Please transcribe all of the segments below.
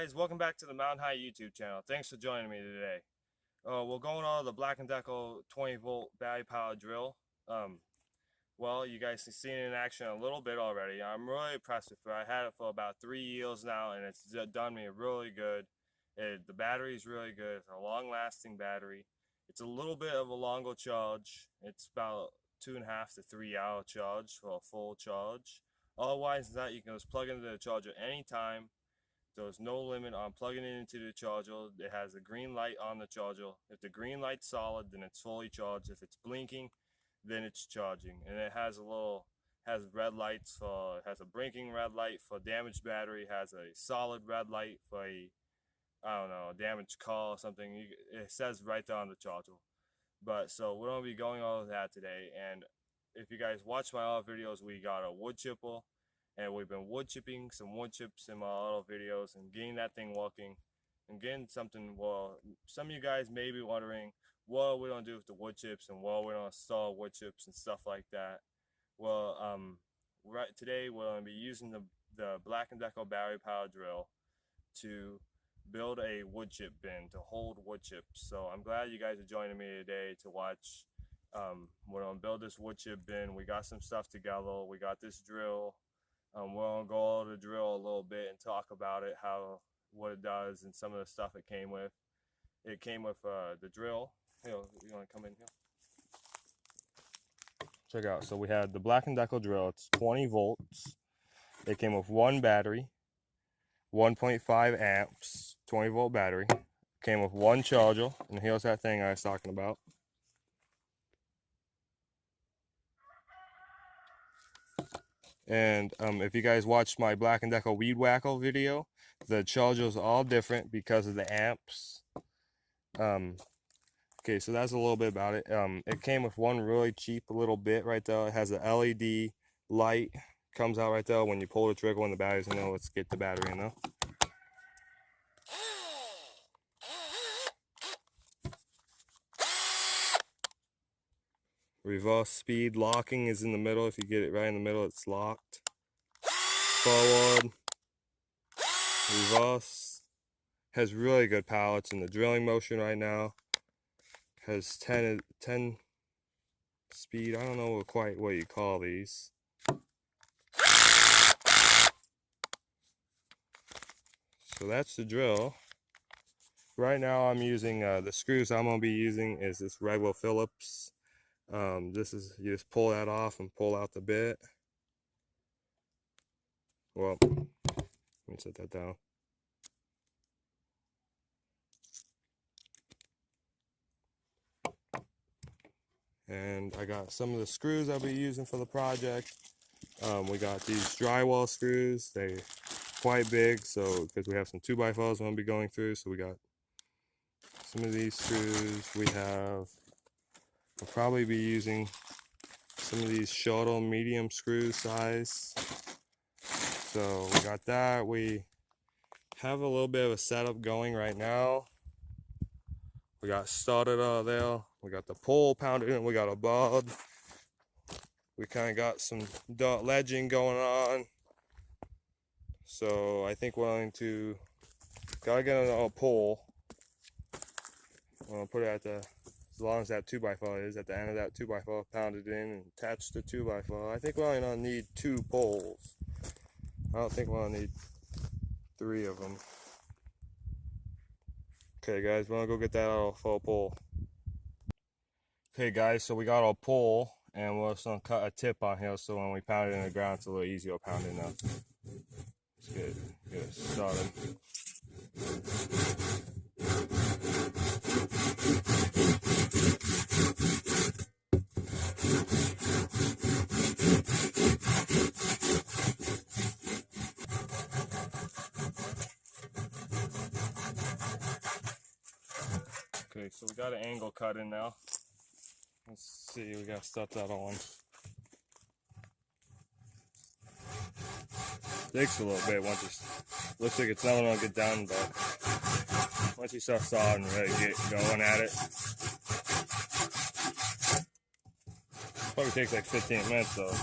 guys, welcome back to the Mountain High YouTube channel. Thanks for joining me today. We're going on the Black & Decker 20-volt battery powered drill. Well, you guys have seen it in action a little bit already. I'm really impressed with it. I had it for about 3 years now, and it's done me really good. The battery is really good. It's a long-lasting battery. It's a little bit of a longer charge. It's about 2.5 to 3 hour charge for a full charge. Otherwise than that, you can just plug into the charger anytime. There's no limit on plugging it into the charger. It has a green light on the charger. If the green light's solid, then it's fully charged. If it's blinking, then it's charging. And it has red lights for, it has a blinking red light for damaged battery. It has a solid red light for a damaged car or something. It says right there on the charger. But so we're gonna be going over that today. And if you guys watch my other videos, we got a wood chipper. And we've been wood chipping some wood chips in my other videos and getting that thing working and getting something. Well, some of you guys may be wondering what are we gonna do with the wood chips and what we're gonna install wood chips and stuff like that. Well, right today we're gonna be using the Black & Decker battery power drill to build a wood chip bin to hold wood chips. So I'm glad you guys are joining me today to watch. We're gonna build this wood chip bin. We got some stuff together. We got this drill. We're gonna go over the drill a little bit and talk about it, what it does, and some of the stuff it came with. It came with the drill. Here, you wanna come in here? Check it out. So we had the Black & Decker drill. It's 20 volts. It came with one battery, 1.5 amps, 20 volt battery. It came with one charger, and here's that thing I was talking about. And if you guys watched my Black & Decker weed whacker video, the chargers are all different because of the amps. Okay, so that's a little bit about it. It came with one really cheap little bit right there. It has an LED light, comes out right there when you pull the trigger when the battery's in there. Let's get the battery in there. Reverse speed locking is in the middle. If you get it right in the middle, it's locked. Forward, reverse. Has really good power. It's in the drilling motion right now. Has 10 speed. I don't know quite what you call these. So that's the drill. Right now I'm using the screws I'm going to be using is this regular Phillips. This is, you just pull that off and pull out the bit. Well, let me set that down. And I got some of the screws I'll be using for the project. We got these drywall screws. They're quite big, so because we have some 2x4s we're going to be going through. So we got some of these screws. I'll probably be using some of these shorter medium screw size. So we got that. We have a little bit of a setup going right now. We got started out there. We got the pole pounded in. We got a board. We kind of got some dirt ledging going on. So I think we're going to gotta get another pole. I'm gonna put it at the, as long as that 2x4 is at the end of that 2x4, pounded in and attached to 2x4. I think we're only gonna need 2 poles. I don't think we're gonna need 3 of them. Okay guys, we're gonna go get that out for a pole. Okay guys, so we got our pole and we're just gonna cut a tip on here so when we pound it in the ground it's a little easier pounding now. Let's get it started. Okay, so we got an angle cut in now. Let's see, we gotta start that on. Takes a little bit once you, looks like it's not gonna get done, but once you start sawing and really get going at it, probably takes like 15 minutes though.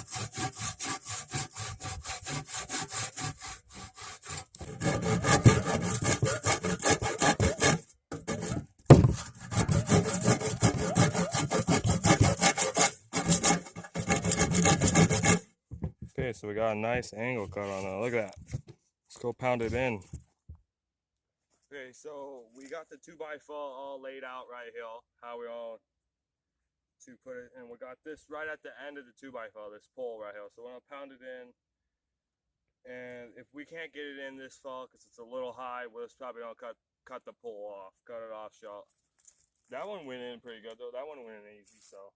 so we got a nice angle cut on it. Look at that. Let's go pound it in. Okay, so we got the 2x4 all laid out right here. How we all to put it, and we got this right at the end of the 2x4, this pole right here. So we're gonna pound it in, and if we can't get it in this far because it's a little high, we're just probably gonna cut the pole off, cut it off short. That one went in pretty good though. That one went in easy, so.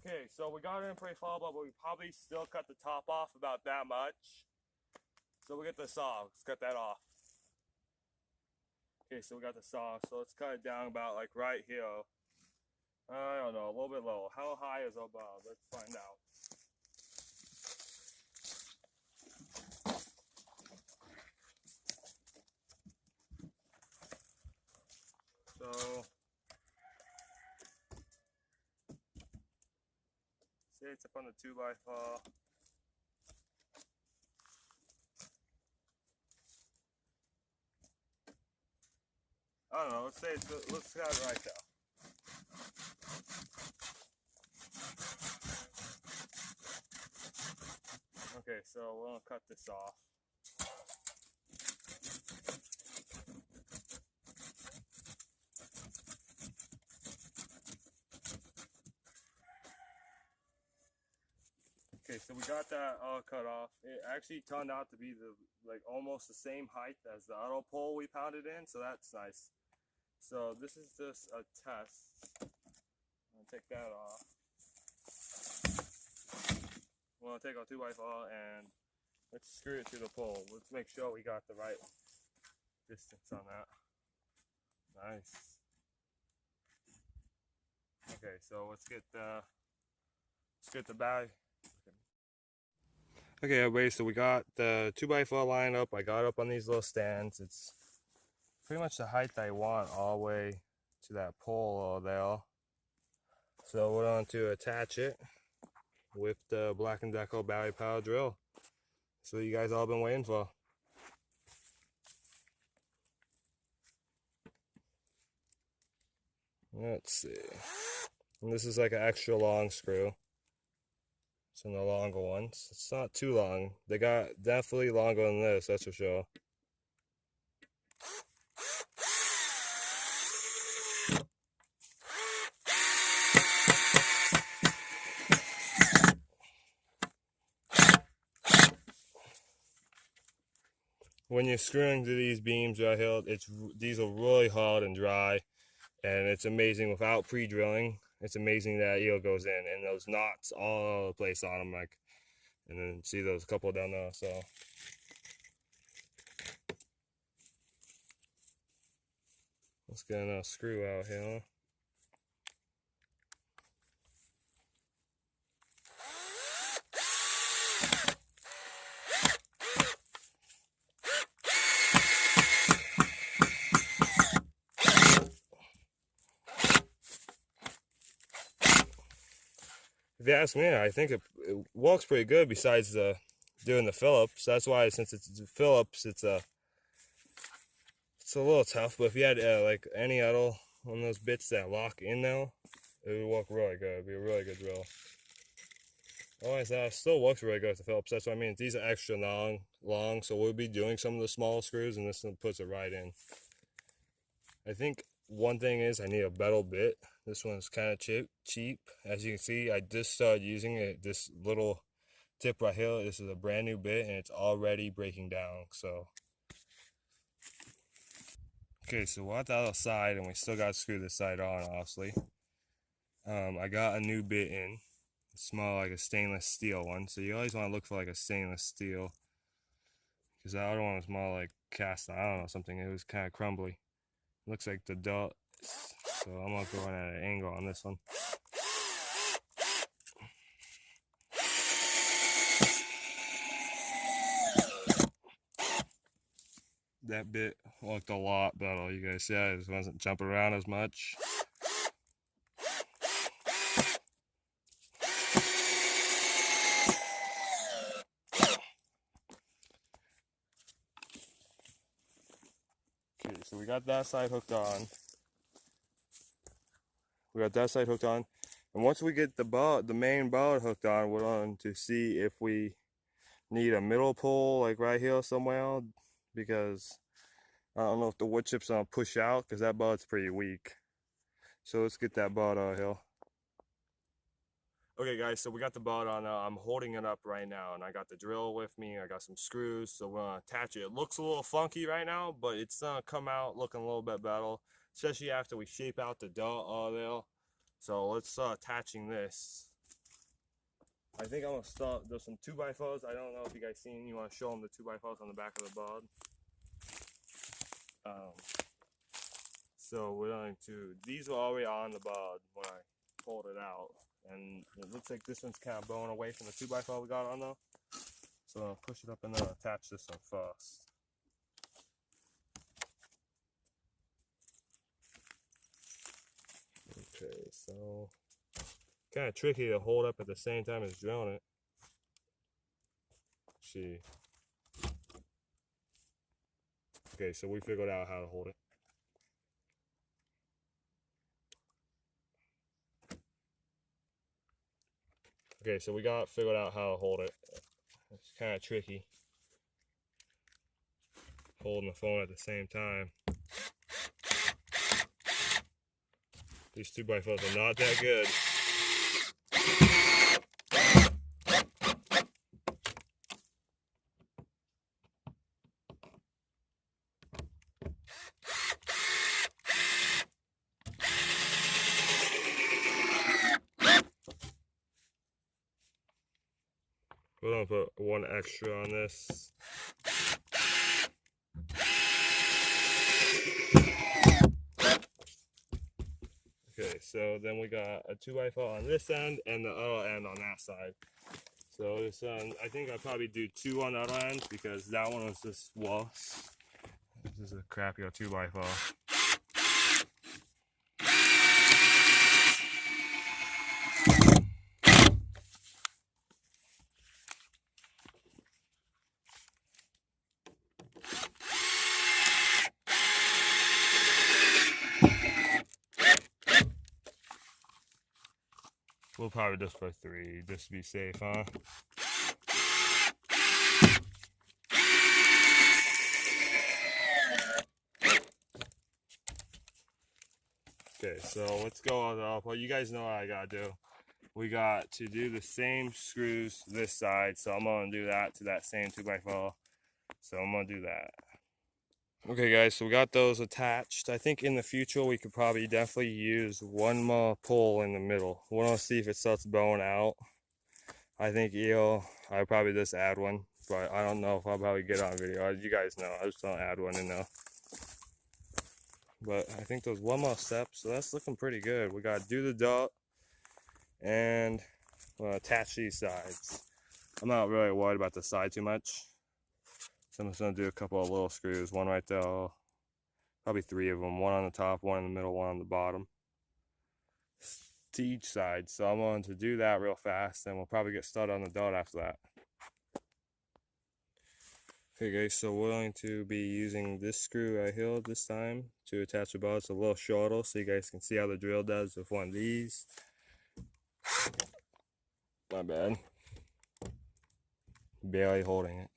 Okay, so we got it in pretty far, but we probably still cut the top off about that much. So we get the saw, let's cut that off. Okay, so we got the saw, so let's cut it down about like right here. I don't know, a little bit low. How high is above? Let's find out. So, say it's up on the 2x4. I don't know, let's say let's cut it right there. Okay, so we're gonna cut this off. Okay, so we got that all cut off. It actually turned out to be almost the same height as the other pole we pounded in, so that's nice. So this is just a test. I'm gonna take that off. We're gonna take our 2x4 and let's screw it to the pole. Let's make sure we got the right distance on that. Nice. Okay, so let's get the bag. Okay, everybody, so we got the 2x4 line up. I got up on these little stands. It's pretty much the height I want all the way to that pole over there. So we're going to attach it with the Black & Decker battery power drill. So you guys all been waiting for. Let's see. And this is like an extra long screw. Some of the longer ones. It's not too long. They got definitely longer than this, that's for sure. When you're screwing to these beams right here, these are really hard and dry, and it's amazing without pre-drilling. It's amazing that eel goes in, and those knots all over the place on them, like, and then see those couple down there. So let's get another screw out here. If you ask me, I think it works pretty good besides doing the Phillips. That's why, since it's Phillips, it's a little tough. But if you had like any other one of those bits that lock in now, it would work really good. It'd be a really good drill. Oh, I said it still works really good with the Phillips. That's what I mean. These are extra long, so we'll be doing some of the small screws, and this one puts it right in. I think one thing is I need a better bit. This one's kind of cheap. As you can see, I just started using it. This little tip right here. This is a brand new bit, and it's already breaking down. So, okay, so we're at the other side, and we still got to screw this side on, obviously. I got a new bit in. It's small, like a stainless steel one. So you always want to look for like a stainless steel, because the other one was more like cast. I don't know, something. It was kind of crumbly. Looks like the dot. So I'm gonna go in at an angle on this one. That bit looked a lot better. You guys see, I just wasn't jumping around as much. Okay, so we got that side hooked on. And once we get the main board hooked on, we're on to see if we need a middle pull, like right here somewhere, because I don't know if the wood chip's gonna push out, because that board's pretty weak. So let's get that board out here. Okay guys, so we got the board on. I'm holding it up right now, and I got the drill with me. I got some screws, so we're gonna attach it. It looks a little funky right now, but it's gonna come out looking a little bit better, especially after we shape out the dot there. So let's start attaching this. I think I'm gonna start. There's some 2x4s. I don't know if you guys seen. You want to show them the 2x4s on the back of the board. So we're going to. These were already on the board when I pulled it out. And it looks like this one's kind of bowing away from the 2x4 we got on though. So I'll push it up and then attach this one first. Okay, so kind of tricky to hold up at the same time as drilling it. Let's see. Okay, so we figured out how to hold it. Okay, so we got figured out how to hold it. It's kind of tricky holding the phone at the same time. These 2x4s are not that good. We're gonna put one extra on this. Okay, so then we got a 2x4 on this end and the other end on that side. So this I think I'll probably do 2 on the other end, because that one was just worse. This is a crappy 2x4. We'll probably just put 3, just to be safe, huh? Okay, so let's go on the well, you guys know what I gotta do. We got to do the same screws this side, so I'm gonna do that to that same 2x4. So I'm gonna do that. Okay guys, so we got those attached. I think in the future we could probably definitely use one more pull in the middle. We want to see if it starts bowing out. I think I'll probably just add one, but I don't know if I'll probably get on video. You guys know, I just don't add one in there. But I think there's one more step, so that's looking pretty good. We gotta do the dot and attach these sides. I'm not really worried about the side too much. So I'm just gonna do a couple of little screws, one right there, probably 3 of them, one on the top, one in the middle, one on the bottom, to each side. So I'm going to do that real fast, and we'll probably get started on the dot after that. Okay guys, so we're going to be using this screw right here this time to attach the board. It's a little shorter, so you guys can see how the drill does with one of these. My bad. barely holding it.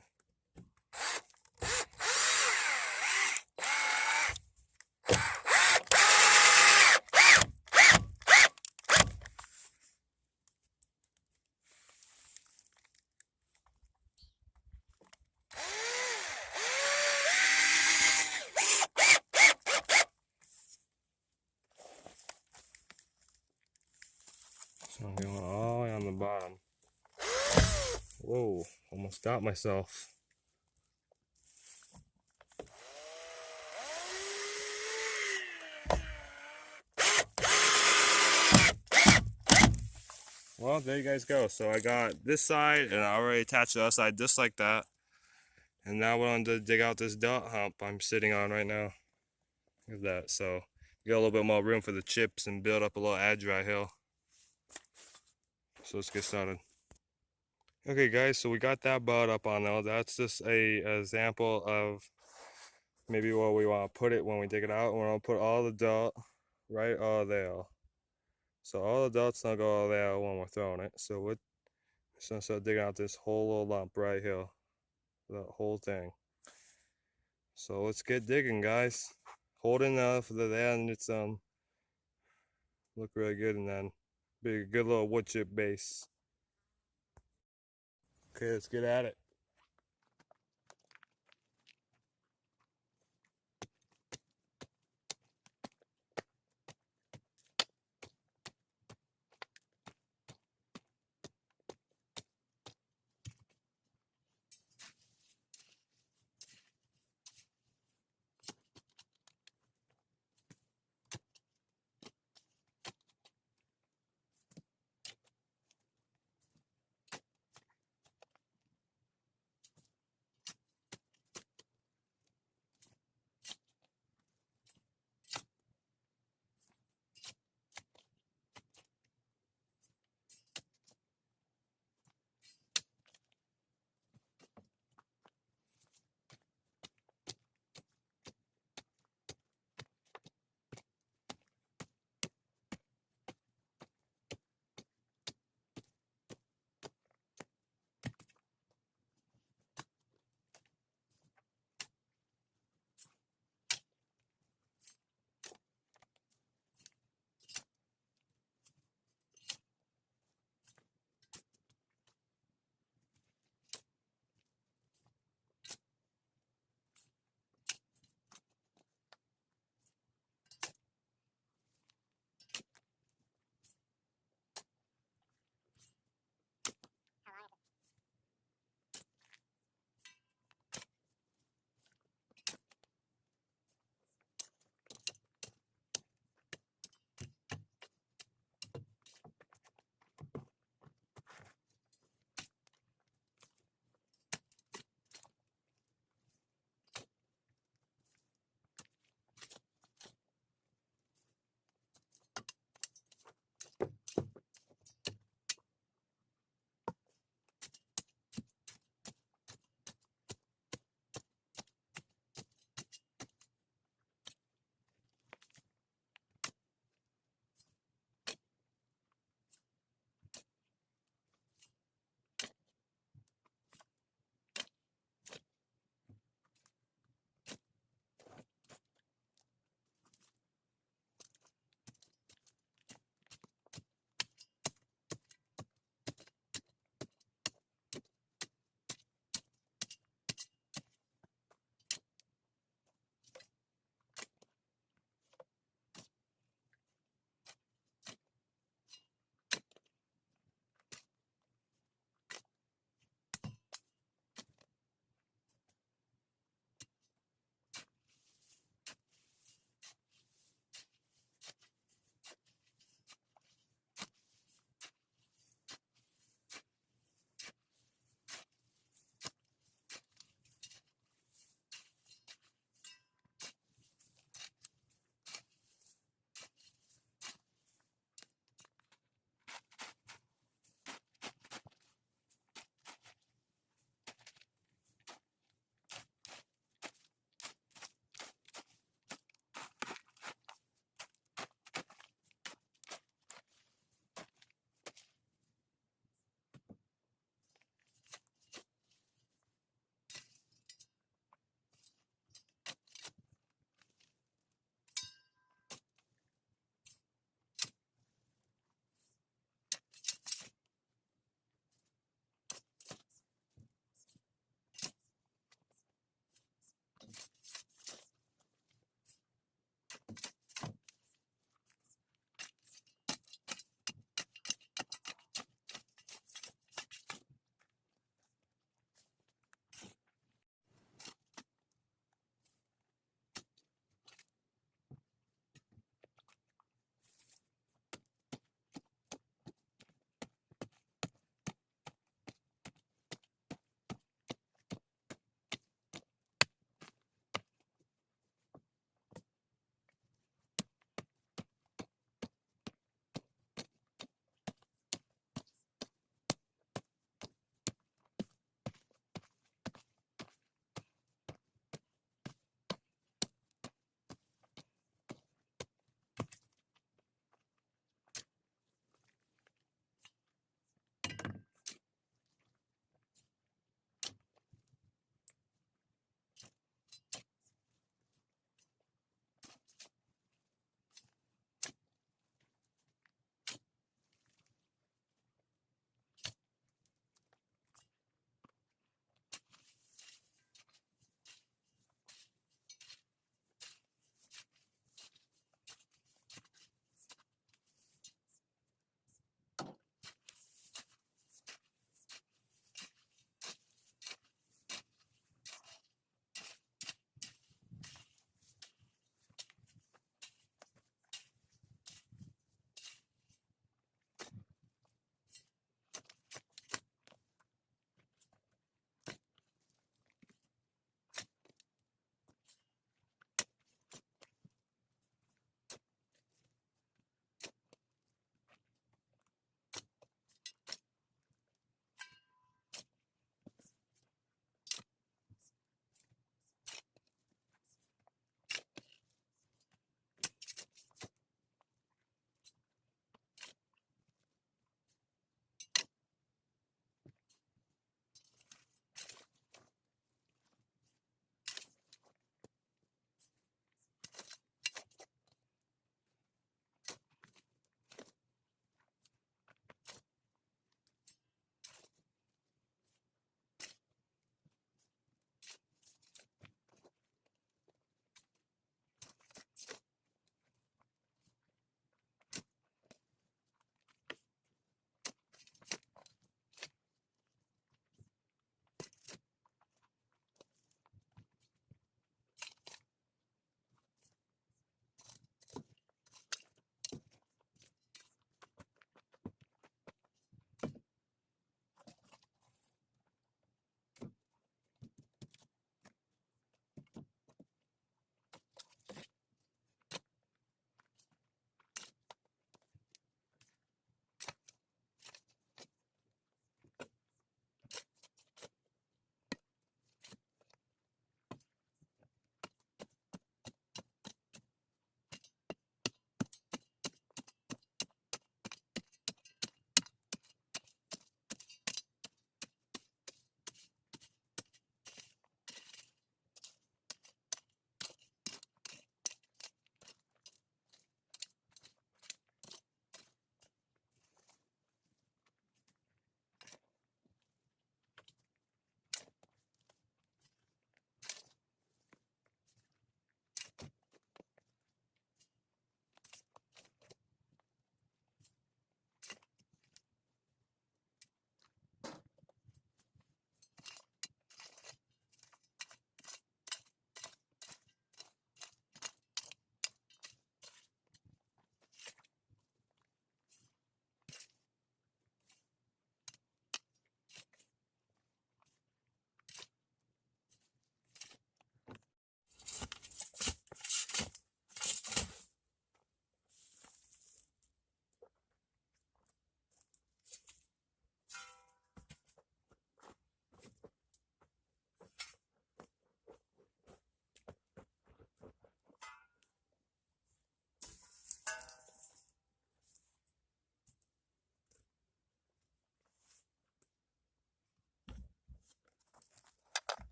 So I'm going all the way on the bottom. Whoa, almost stopped myself. Well, there you guys go. So I got this side and I already attached the other side just like that. And now we're on to dig out this dot hump I'm sitting on right now. Look at that. So you got a little bit more room for the chips and build up a little edge right here. So let's get started. Okay guys, so we got that bud up on there. That's just a example of maybe where we want to put it when we dig it out. We're going to put all the dirt right all there. So all the dirt's not go all there when we're throwing it. So we're just going to start digging out this whole little lump right here. That whole thing. So let's get digging, guys. Hold in there for the end. It's look really good, and then be a good little wood chip base. Okay, let's get at it.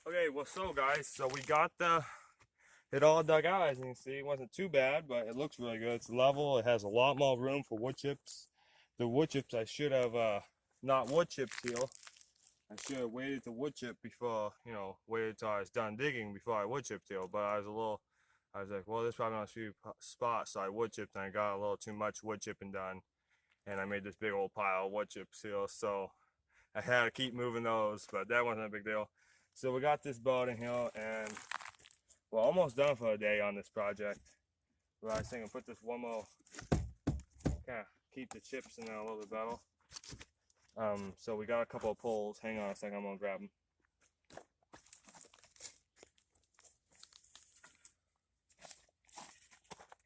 Okay, well, so guys, so we got it all dug out. As you can see, it wasn't too bad, but it looks really good. It's level. It has a lot more room for wood chips. The wood chips I should have not wood chips here. I should have waited to wood chip before, waited till I was done digging before I wood chipped here. But I was like, well, there's probably not a few spots, so I wood chipped and I got a little too much wood chipping done, and I made this big old pile of wood chips here. So I had to keep moving those, but that wasn't a big deal. So we got this boat in here, and we're almost done for the day on this project. But I was thinking put this one more, kind of keep the chips in there a little bit better. So we got a couple of poles. Hang on a second, I'm gonna grab them.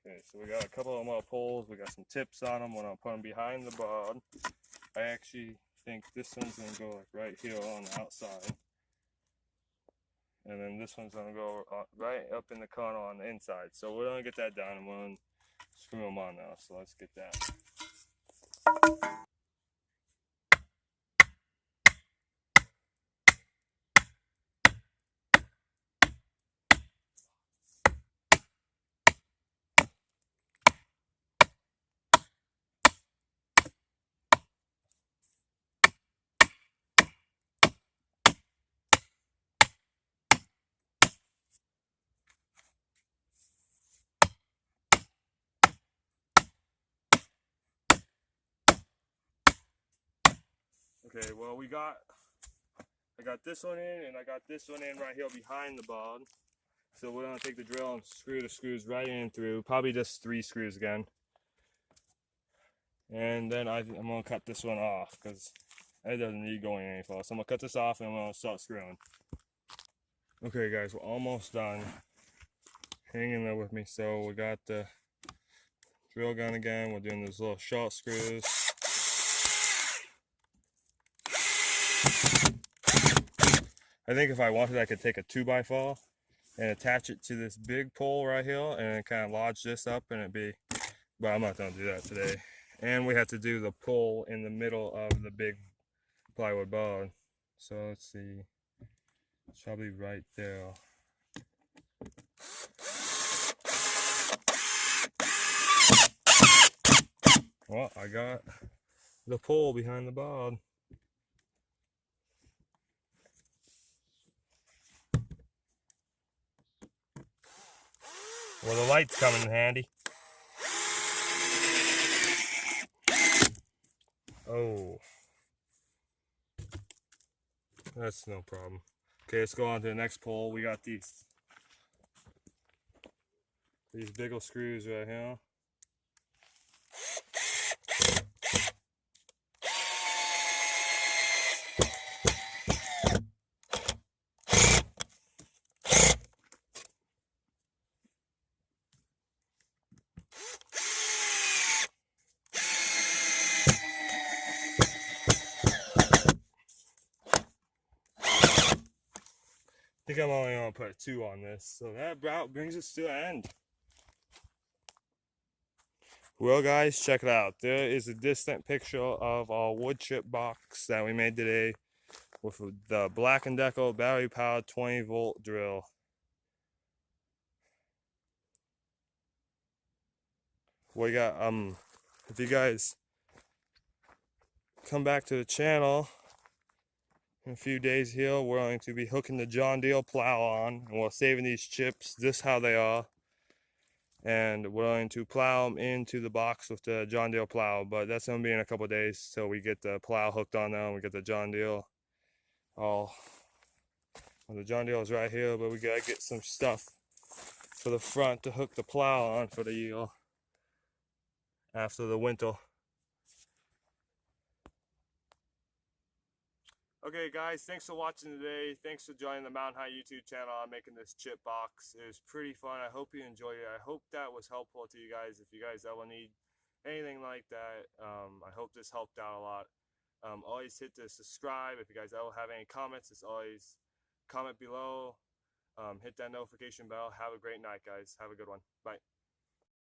Okay, so we got a couple of more poles. We got some tips on them. We're gonna put them behind the board. I actually think this one's gonna go like right here on the outside, and then this one's gonna go right up in the corner on the inside. So we're gonna get that done, and we're gonna screw them on now. So let's get that. Okay, well I got this one in, and I got this one in right here behind the board. So we're gonna take the drill and screw the screws right in through, probably just 3 screws again. And then I'm gonna cut this one off because it doesn't need going any further. So I'm gonna cut this off and I'm gonna start screwing. Okay guys, we're almost done. Hang in there with me. So we got the drill gun again. We're doing those little short screws. I think if I wanted, I could take a 2x4 and attach it to this big pole right here and kind of lodge this up and it'd be, but I'm not gonna do that today. And we have to do the pole in the middle of the big plywood board. So let's see, it's probably right there. Well, I got the pole behind the board. Well, the light's coming in handy. Oh, that's no problem. Okay, let's go on to the next pole. We got these big old screws right here. I think I'm only going to put 2 on this. So that about brings us to an end. Well guys, check it out. There is a distant picture of our wood chip box that we made today with the Black & Decker battery powered 20-volt drill. We got, if you guys come back to the channel in a few days here, we're going to be hooking the John Deere plow on, and we're saving these chips just how they are, and we're going to plow them into the box with the John Deere plow. But that's going to be in a couple days till we get the plow hooked on there and we get the John Deere all. Well, the John Deere is right here, but we gotta get some stuff for the front to hook the plow on for the year after the winter. Okay guys, thanks for watching today. Thanks for joining the Mountain High YouTube channel. I'm making this chip box. It was pretty fun. I hope you enjoyed it. I hope that was helpful to you guys. If you guys ever need anything like that, I hope this helped out a lot. Always hit the subscribe. If you guys ever have any comments, it's always comment below. Hit that notification bell. Have a great night, guys. Have a good one. Bye.